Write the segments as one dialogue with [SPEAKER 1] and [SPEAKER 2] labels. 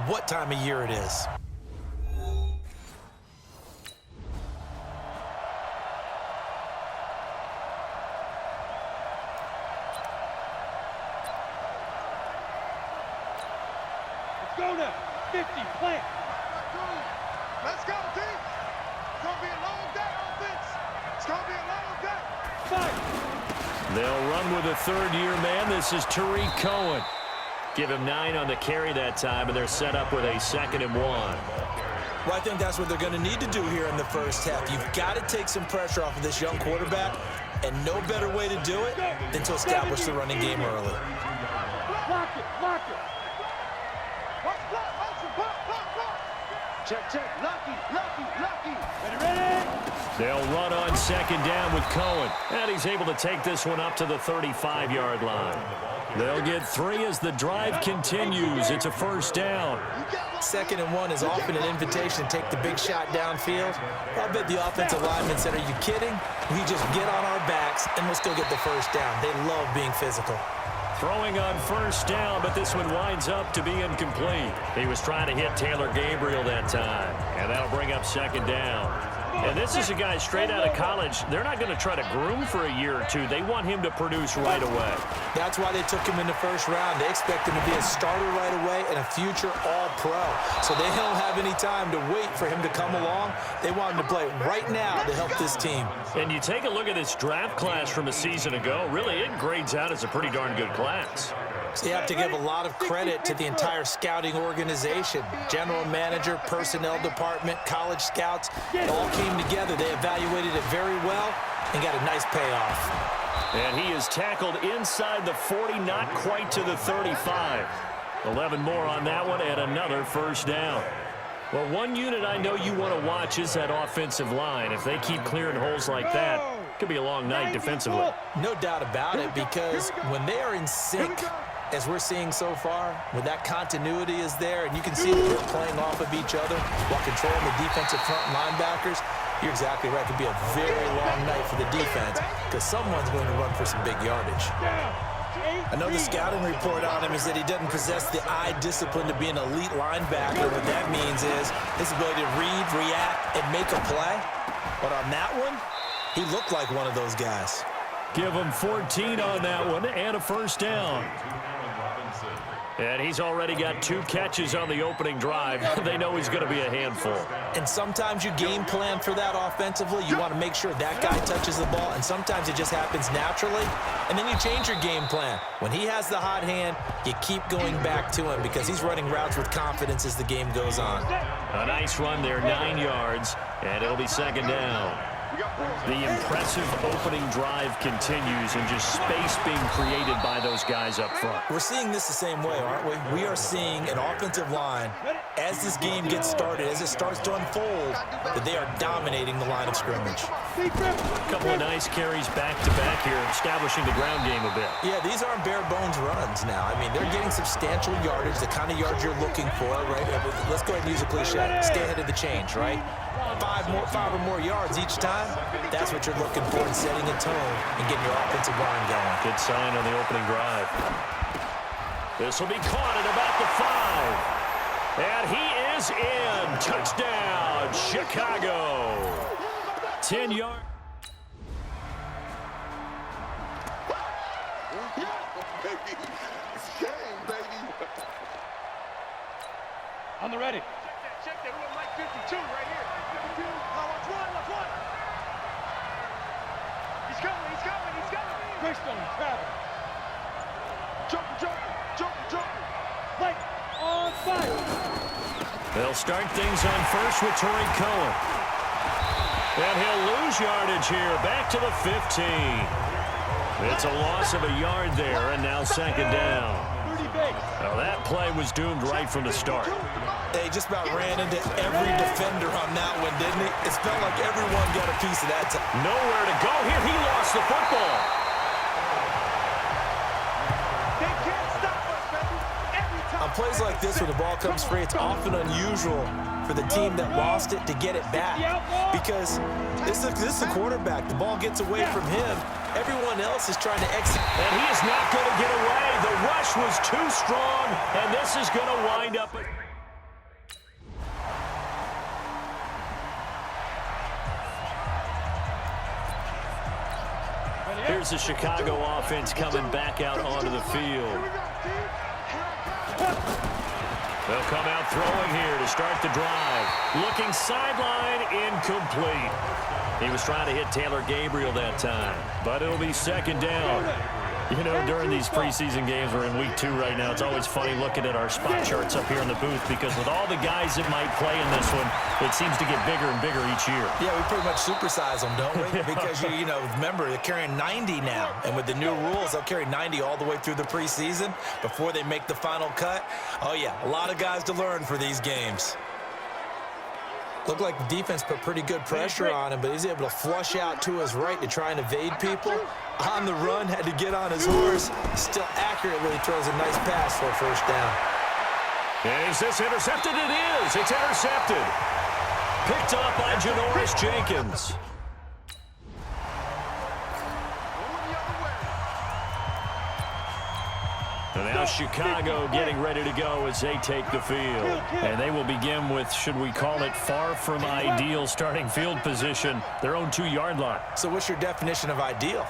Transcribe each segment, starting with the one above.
[SPEAKER 1] what time of year it is.
[SPEAKER 2] Go now, 50, plant.
[SPEAKER 3] Let's go, D. It's going to be a long day, offense. It's going to be a long day.
[SPEAKER 2] Fight.
[SPEAKER 4] They'll run with a third-year man. This is Tariq Cohen. Give him 9 on the carry that time, and they're set up with a 2nd and 1.
[SPEAKER 1] Well, I think that's what they're going to need to do here in the first half. You've got to take some pressure off of this young quarterback, and no better way to do it than to establish the running game early.
[SPEAKER 2] Lock it, lock it.
[SPEAKER 3] Check, check. Lucky, lucky, lucky.
[SPEAKER 2] Ready?
[SPEAKER 4] They'll run on 2nd down with Cohen, and he's able to take this one up to the 35-yard line. They'll get 3 as the drive continues. It's a 1st down.
[SPEAKER 1] 2nd and 1 is often an invitation to take the big shot downfield. I bet the offensive lineman said, are you kidding? We just get on our backs, and let's go get the 1st down. They love being physical.
[SPEAKER 4] Throwing on 1st down, but this one winds up to be incomplete. He was trying to hit Taylor Gabriel that time, and that'll bring up 2nd down. And this is a guy straight out of college. They're not going to try to groom for a year or two. They want him to produce right away.
[SPEAKER 1] That's why they took him in the 1st round. They expect him to be a starter right away and a future all-pro. So they don't have any time to wait for him to come along. They want him to play right now to help this team.
[SPEAKER 4] And you take a look at this draft class from a season ago. Really, it grades out as a pretty darn good class.
[SPEAKER 1] So you have to give a lot of credit to the entire scouting organization. General manager, personnel department, college scouts, it all came together. They evaluated it very well and got a nice payoff.
[SPEAKER 4] And he is tackled inside the 40, not quite to the 35. 11 more on that one and another 1st down. Well, one unit I know you want to watch is that offensive line. If they keep clearing holes like that, it could be a long night defensively.
[SPEAKER 1] No doubt about it, because when they are in sync, as we're seeing so far, when that continuity is there, and you can see that they're playing off of each other while controlling the defensive front linebackers, you're exactly right. It could be a very long night for the defense because someone's going to run for some big yardage. I know the scouting report on him is that he doesn't possess the eye discipline to be an elite linebacker. What that means is his ability to read, react, and make a play. But on that one, he looked like one of those guys.
[SPEAKER 4] Give him 14 on that one and a 1st down. And he's already got 2 catches on the opening drive. They know he's going to be a handful.
[SPEAKER 1] And sometimes you game plan for that offensively. You want to make sure that guy touches the ball, and sometimes it just happens naturally. And then you change your game plan. When he has the hot hand, you keep going back to him because he's running routes with confidence as the game goes on.
[SPEAKER 4] A nice run there, 9 yards, and it'll be 2nd down. The impressive opening drive continues and just space being created by those guys up front.
[SPEAKER 1] We're seeing this the same way, aren't we? We are seeing an offensive line, as this game gets started, as it starts to unfold, that they are dominating the line of scrimmage.
[SPEAKER 4] A couple of nice carries back-to-back here, establishing the ground game a bit.
[SPEAKER 1] Yeah, these aren't bare-bones runs now. I mean, they're getting substantial yardage, the kind of yards you're looking for, right? Let's go ahead and use a cliche. Stay ahead of the change, right? 5 or more yards each time, that's what you're looking for in setting a tone and getting your offensive line going.
[SPEAKER 4] Good sign on the opening drive. This will be caught at about the 5. And he is in. Touchdown, Chicago. 10 yards.
[SPEAKER 2] On the ready.
[SPEAKER 3] Check that. We're Mike 52 right here. 52. Watch one. He's coming.
[SPEAKER 2] Greystone, travel.
[SPEAKER 3] Jumping.
[SPEAKER 2] Play on fire.
[SPEAKER 4] They'll start things on 1st with Tariq Cohen. And he'll lose yardage here, back to the 15. It's a loss of a yard there, and now 2nd down. Now that play was doomed right from the start.
[SPEAKER 1] They just about ran into every defender on that one, didn't he? It felt like everyone got a piece of that time.
[SPEAKER 4] Nowhere to go here. He lost the football.
[SPEAKER 3] They can't stop us, baby. Every time.
[SPEAKER 1] On plays like this where the ball comes free, it's often unusual for the team that lost it to get it back because this is the quarterback. The ball gets away from him. Everyone else is trying to execute.
[SPEAKER 4] And he is not going to get away. The rush was too strong, and this is going to wind up. here's the Chicago offense coming back out onto the field. They'll come out throwing here to start the drive. Looking sideline, incomplete. He was trying to hit Taylor Gabriel that time, but it'll be second down. You know, during these preseason games, we're in week 2 right now, it's always funny looking at our spot charts up here in the booth because with all the guys that might play in this one, it seems to get bigger and bigger each year.
[SPEAKER 1] Yeah, we pretty much supersize them, don't we? Because, you know, remember, they're carrying 90 now. And with the new rules, they'll carry 90 all the way through the preseason before they make the final cut. Oh, yeah, a lot of guys to learn for these games. Looked like the defense put pretty good pressure on him, but he's able to flush out to his right to try and evade people. On the run, had to get on his horse. Still accurately throws a nice pass for a first down.
[SPEAKER 4] Is this intercepted? It is. It's intercepted. Picked up by Janoris Jenkins. And now Chicago getting ready to go as they take the field. And they will begin with, should we call it, far from ideal starting field position, their own 2-yard line.
[SPEAKER 1] So what's your definition of ideal?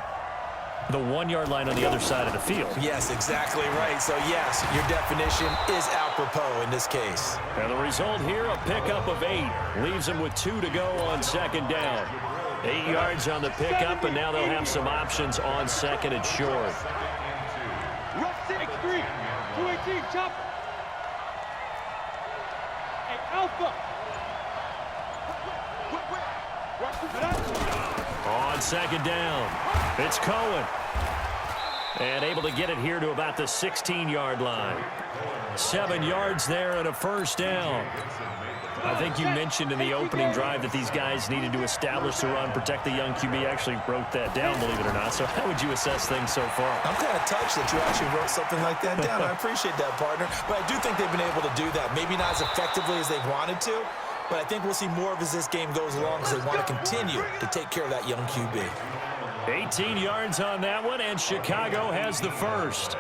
[SPEAKER 4] The 1-yard line on the other side of the field.
[SPEAKER 1] Yes, exactly right. So, yes, your definition is apropos in this case.
[SPEAKER 4] And the result here, a pickup of 8. Leaves them with 2 to go on second down. 8 yards on the pickup, and now they'll have some options on second and short.
[SPEAKER 2] X3, 218, chopper. Hey, Alpha.
[SPEAKER 4] On second down, it's Cohen. And able to get it here to about the 16-yard line. 7 yards there and a first down. I think you mentioned in the opening drive that these guys needed to establish the run, protect the young QB. Actually wrote that down, believe it or not. So how would you assess things so far?
[SPEAKER 1] I'm kind of touched that you actually wrote something like that down. I appreciate that, partner. But I do think they've been able to do that. Maybe not as effectively as they wanted to, but I think we'll see more of as this game goes along because they want to continue to take care of that young QB.
[SPEAKER 4] 18 yards on that one, and Chicago has the first.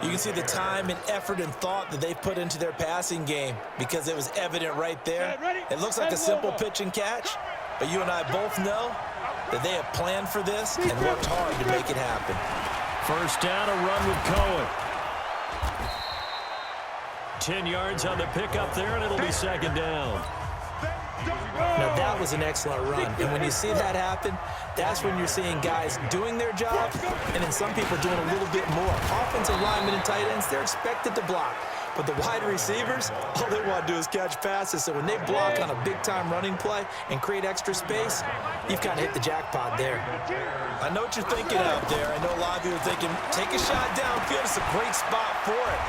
[SPEAKER 1] You can see the time and effort and thought that they put into their passing game because it was evident right there. It looks like a simple pitch and catch, but you and I both know that they have planned for this and worked hard to make it happen.
[SPEAKER 4] First down, a run with Cohen. 10 yards on the pickup there, and it'll be second down.
[SPEAKER 1] Now, that was an excellent run, and when you see that happen, that's when you're seeing guys doing their job, and then some people doing a little bit more. Offensive linemen and tight ends, they're expected to block, but the wide receivers, all they want to do is catch passes, so when they block on a big-time running play and create extra space, you've kind of hit the jackpot there. I know what you're thinking out there. I know a lot of you are thinking, take a shot downfield. It's a great spot for it.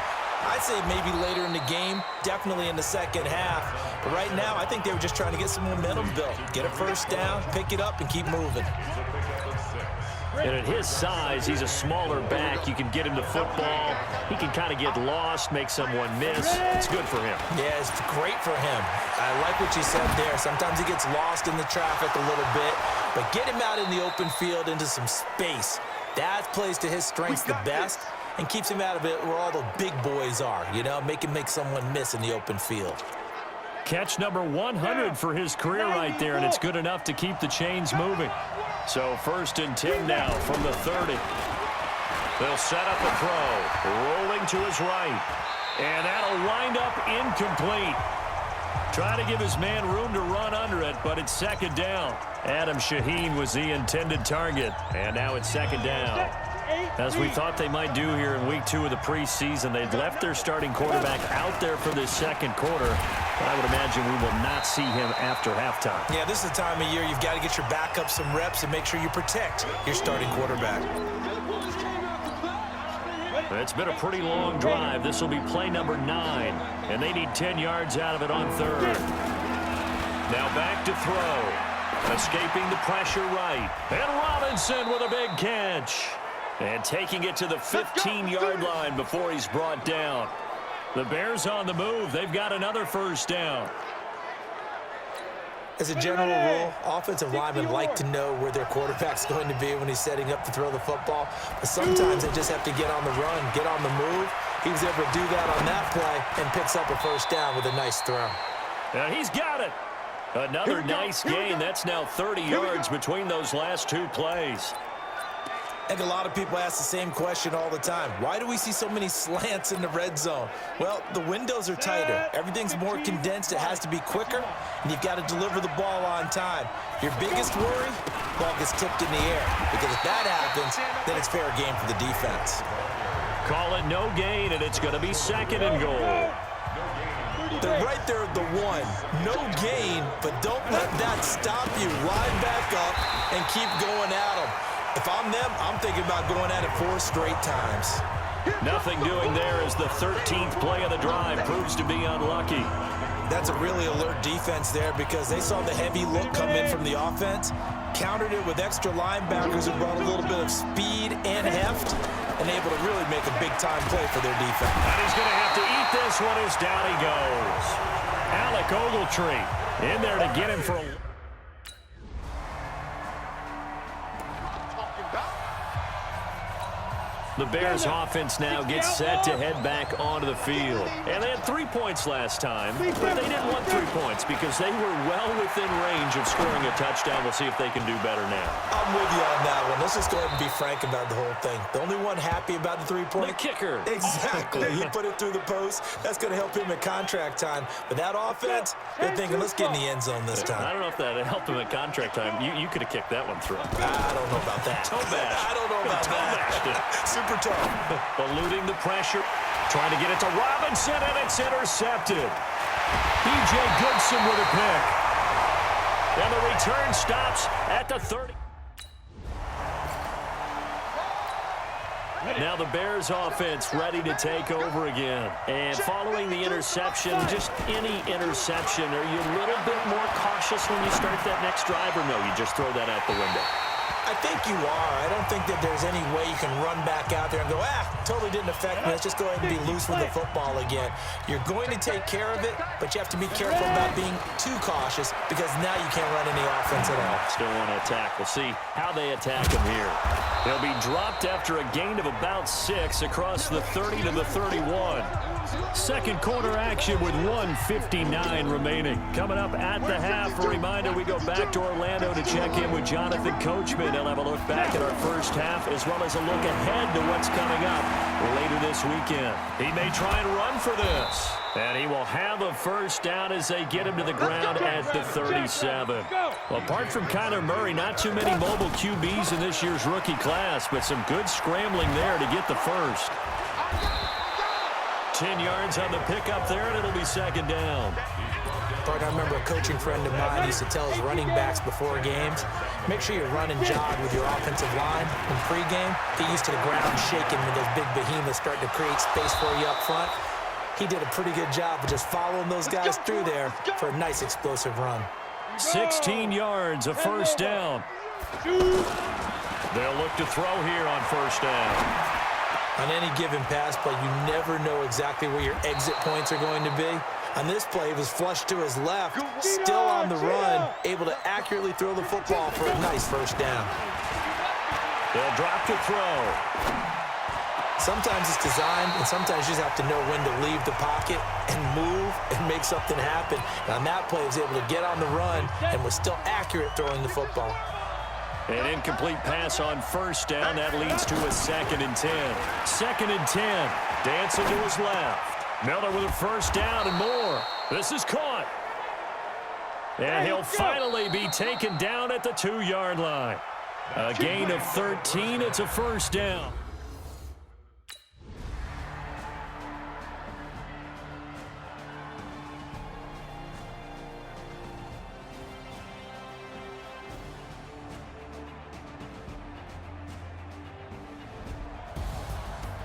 [SPEAKER 1] I'd say maybe later in the game, definitely in the second half. But right now, I think they were just trying to get some momentum built. Get a first down, pick it up, and keep moving.
[SPEAKER 4] And at his size, he's a smaller back. You can get him the football. He can kind of get lost, make someone miss. It's good for him.
[SPEAKER 1] Yeah, it's great for him. I like what you said there. Sometimes he gets lost in the traffic a little bit. But get him out in the open field into some space. That plays to his strengths the best and keeps him out of it where all the big boys are, you know, make someone miss in the open field.
[SPEAKER 4] Catch number 100 for his career right there, and it's good enough to keep the chains moving. So 1st and 10 now from the 30. They'll set up a throw, rolling to his right, and that'll wind up incomplete. Try to give his man room to run under it, but it's second down. Adam Shaheen was the intended target, and now it's second down. As we thought they might do here in week 2 of the preseason, they'd left their starting quarterback out there for this second quarter, but I would imagine we will not see him after halftime.
[SPEAKER 1] Yeah, this is the time of year you've got to get your backup some reps and make sure you protect your starting quarterback.
[SPEAKER 4] It's been a pretty long drive. This will be play number 9, and they need 10 yards out of it on 3rd. Now back to throw. Escaping the pressure right. And Robinson with a big catch. And taking it to the 15-yard line before he's brought down. The Bears on the move. They've got another first down.
[SPEAKER 1] As a general rule, offensive linemen like to know where their quarterback's going to be when he's setting up to throw the football. But sometimes they just have to get on the run, get on the move. He was able to do that on that play and picks up a first down with a nice throw.
[SPEAKER 4] And he's got it. Another nice gain. That's now 30 yards between those last 2 plays.
[SPEAKER 1] I think a lot of people ask the same question all the time. Why do we see so many slants in the red zone? Well, the windows are tighter. Everything's more condensed. It has to be quicker, and you've got to deliver the ball on time. Your biggest worry? Ball gets tipped in the air, because if that happens, then it's fair game for the defense.
[SPEAKER 4] Call it no gain, and it's going to be 2nd and goal.
[SPEAKER 1] They're right there at the 1. No gain, but don't let that stop you. Line back up and keep going at them. If I'm them, I'm thinking about going at it 4 straight times.
[SPEAKER 4] Nothing doing there as the 13th play of the drive proves to be unlucky.
[SPEAKER 1] That's a really alert defense there because they saw the heavy look come in from the offense, countered it with extra linebackers who brought a little bit of speed and heft, and able to really make a big-time play for their defense.
[SPEAKER 4] And he's going to have to eat this one as down he goes. Alec Ogletree in there to get him for a... The Bears offense now gets set to head back onto the field. And they had 3 points last time, but they didn't want 3 points because they were well within range of scoring a touchdown. We'll see if they can do better now.
[SPEAKER 1] I'm with you on that one. Let's just go ahead and be frank about the whole thing. The only one happy about the 3-point...
[SPEAKER 4] The kicker.
[SPEAKER 1] Exactly. He put it through the post. That's going to help him at contract time. But that offense, they're thinking, let's get in the end zone this time.
[SPEAKER 4] I don't know if that helped him at contract time. You could have kicked that one through.
[SPEAKER 1] I don't know about that.
[SPEAKER 4] Toe bash.
[SPEAKER 1] I don't know about that. Super tough.
[SPEAKER 4] Eluding the pressure. Trying to get it to Robinson, and it's intercepted. B.J. Goodson with a pick. And the return stops at the 30. Now the Bears offense ready to take over again. And following the interception, just any interception, are you a little bit more cautious when you start that next drive, or no, you just throw that out the window?
[SPEAKER 1] I think you are. I don't think that there's any way you can run back out there and go, totally didn't affect me. Let's just go ahead and be loose with the football again. You're going to take care of it, but you have to be careful about being too cautious because now you can't run any offense at all.
[SPEAKER 4] Still want to attack. We'll see how they attack him here. He'll be dropped after a gain of about 6 across the 30 to the 31. Second quarter action with 1:59 remaining. Coming up at the half, a reminder, we go back to Orlando to check in with Jonathan Coachman. He'll have a look back at our first half as well as a look ahead to what's coming up later this weekend. He may try and run for this. And he will have a first down as they get him to the ground at the 37. Well, apart from Kyler Murray, not too many mobile QBs in this year's rookie class, but some good scrambling there to get the first. 10 yards on the pickup there, and it'll be second down.
[SPEAKER 1] I remember a coaching friend of mine used to tell his running backs before games, make sure you run and jog with your offensive line in pregame. Get used to the ground shaking when those big behemoths start to create space for you up front. He did a pretty good job of just following those guys through there for a nice explosive run.
[SPEAKER 4] 16 yards, a first down. They'll look to throw here on first down.
[SPEAKER 1] On any given pass play, you never know exactly where your exit points are going to be. On this play, he was flushed to his left, still on the run, able to accurately throw the football for a nice first down.
[SPEAKER 4] They'll drop to throw.
[SPEAKER 1] Sometimes it's designed, and sometimes you just have to know when to leave the pocket and move and make something happen. And on that play, he was able to get on the run and was still accurate throwing the football.
[SPEAKER 4] An incomplete pass on first down. That leads to a 2nd and 10. 2nd and 10. Dancing to his left. Miller with a first down and more. This is caught. And he'll finally be taken down at the 2-yard line. A gain of 13. It's a first down.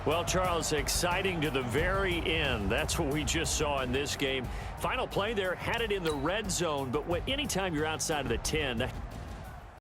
[SPEAKER 4] Well, Charles, exciting to the very end. That's what we just saw in this game. Final play there, had it in the red zone, but anytime you're outside of the 10,